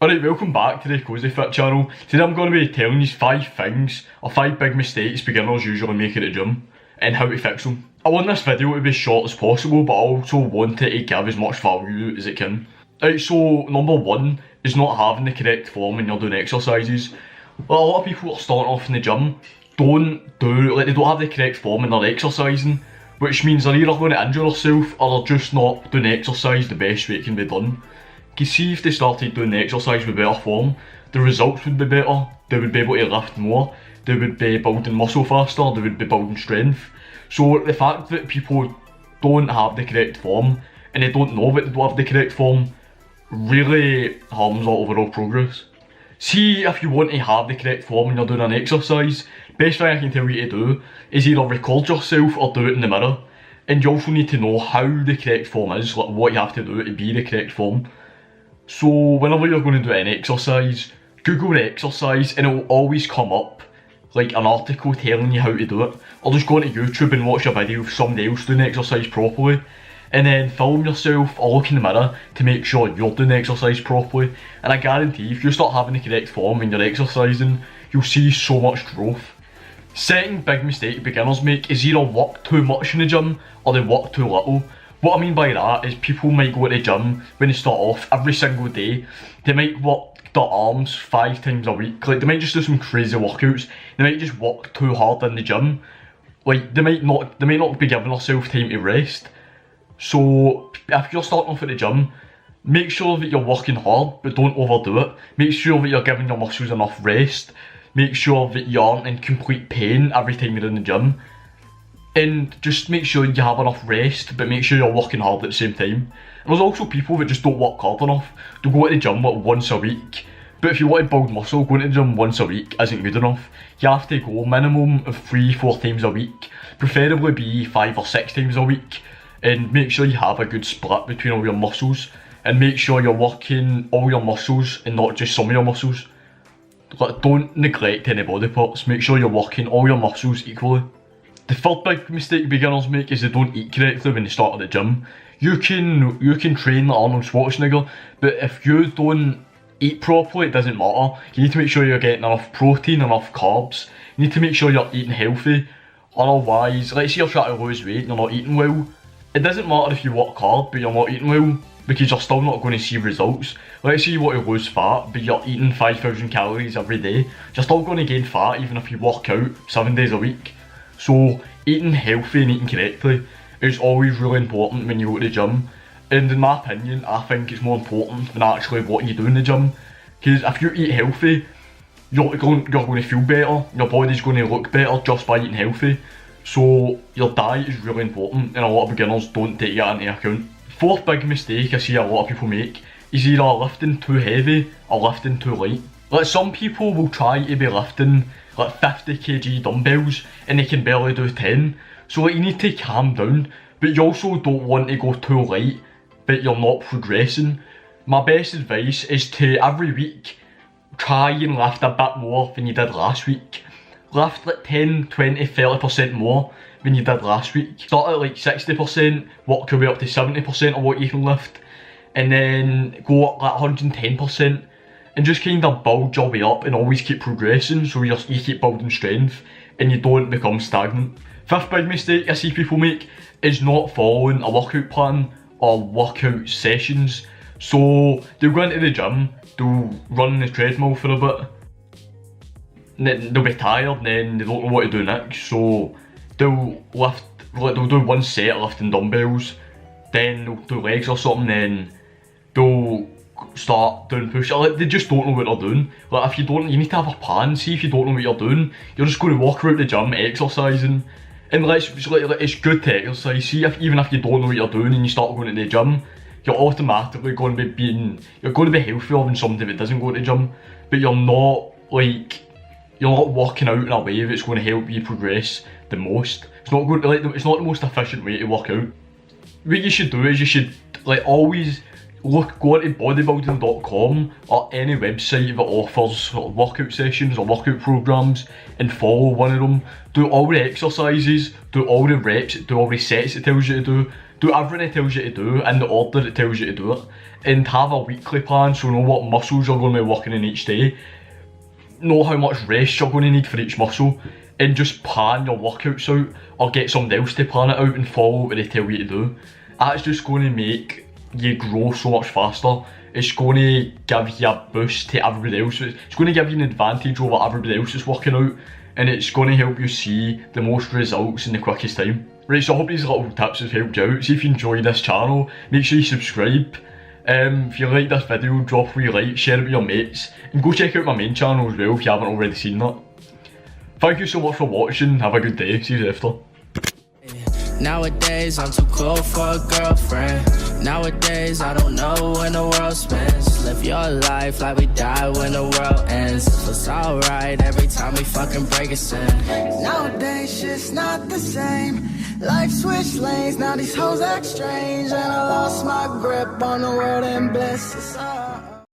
Alright, welcome back to the CosyFit channel. Today I'm going to be telling you 5 things, or 5 big mistakes beginners usually make at the gym, and how to fix them. I want this video to be as short as possible, but I also want it to give as much value as it can. Right, so number 1 is not having the correct form when you're doing exercises. Well, a lot of people that are starting off in the gym they don't have the correct form when they're exercising, which means they're either going to injure themselves or they're just not doing exercise the best way it can be done. You see, if they started doing the exercise with better form, the results would be better, they would be able to lift more, they would be building muscle faster, they would be building strength. So the fact that people don't have the correct form, and they don't know that they don't have the correct form, really harms our overall progress. See, if you want to have the correct form when you're doing an exercise, best thing I can tell you to do is either record yourself or do it in the mirror. And you also need to know how the correct form is, like what you have to do to be the correct form. So whenever you're going to do an exercise, Google the exercise and it will always come up like an article telling you how to do it. Or just go into YouTube and watch a video of somebody else doing the exercise properly, and then film yourself or look in the mirror to make sure you're doing the exercise properly. And I guarantee if you start having the correct form when you're exercising, you'll see so much growth. Second big mistake beginners make is either work too much in the gym or they work too little. What I mean by that is people might go to the gym when they start off every single day. They might work their arms 5 times a week. Like they might just do some crazy workouts. They might just work too hard in the gym. Like they might not be giving themselves time to rest. So if you're starting off at the gym, make sure that you're working hard but don't overdo it. Make sure that you're giving your muscles enough rest. Make sure that you aren't in complete pain every time you're in the gym. And just make sure you have enough rest, but make sure you're working hard at the same time. And there's also people that just don't work hard enough. They go to the gym like once a week. But if you want to build muscle, going to the gym once a week isn't good enough. You have to go a minimum of 3-4 times a week. Preferably be 5 or 6 times a week. And make sure you have a good split between all your muscles. And make sure you're working all your muscles and not just some of your muscles. Like, don't neglect any body parts. Make sure you're working all your muscles equally. The third big mistake beginners make is they don't eat correctly when they start at the gym. You can train like Arnold Schwarzenegger, but if you don't eat properly, it doesn't matter. You need to make sure you're getting enough protein, enough carbs. You need to make sure you're eating healthy. Otherwise, let's say you're trying to lose weight and you're not eating well. It doesn't matter if you work hard but you're not eating well, because you're still not going to see results. Let's say you want to lose fat but you're eating 5,000 calories every day. You're still going to gain fat even if you work out 7 days a week. So eating healthy and eating correctly is always really important when you go to the gym. And in my opinion, I think it's more important than actually what you do in the gym. Because if you eat healthy, you're going to feel better, your body's going to look better just by eating healthy. So your diet is really important, and a lot of beginners don't take that into account. Fourth big mistake I see a lot of people make is either lifting too heavy or lifting too light. Like some people will try to be lifting like 50 kg dumbbells and they can barely do 10. So like, you need to calm down, but you also don't want to go too light but you're not progressing. My best advice is to every week try and lift a bit more than you did last week. Lift like 10, 20, 30% more than you did last week. Start at like 60%, work your way up to 70% of what you can lift, and then go up like 110%. And just kind of build your way up and always keep progressing, so you keep building strength and you don't become stagnant. Fifth big mistake I see people make is not following a workout plan or workout sessions. So they'll go into the gym, they'll run the treadmill for a bit, and then they'll be tired and then they don't know what to do next. So they'll do one set of lifting dumbbells, then they'll do legs or something, then they'll start doing push-ups. Like, they just don't know what they're doing. Like you need to have a plan. See, if you don't know what you're doing, you're just going to walk around the gym exercising. And it's good to exercise. See, even if you don't know what you're doing and you start going to the gym, you're automatically going to be healthier than somebody that doesn't go to the gym. But you're not working out in a way that's going to help you progress the most. It's not the most efficient way to work out. What you should do is you should always go into bodybuilding.com or any website that offers sort of workout sessions or workout programs and follow one of them. Do all the exercises, do all the reps, do all the sets it tells you to do. do everything it tells you to do in the order it tells you to do it, and have a weekly plan so know what muscles you're going to be working in each day, know how much rest you're going to need for each muscle, and just plan your workouts out, or get somebody else to plan it out and follow what they tell you to do. That's just going to make you grow so much faster. It's going to give you a boost to everybody else. It's going to give you an advantage over everybody else that's working out, and it's going to help you see the most results in the quickest time. Right, so I hope these little tips have helped you out. See if you enjoyed this channel, make sure you subscribe. If you like this video, drop a wee like, share it with your mates, and go check out my main channel as well if you haven't already seen that. Thank you so much for watching, have a good day, see you after. Nowadays I'm too cool for a girlfriend. Nowadays I don't know when the world spins. Live your life like we die when the world ends. It feels alright every time we fucking break a sin. Nowadays shit's not the same. Life switched lanes, now these hoes act strange. And I lost my grip on the world and bliss.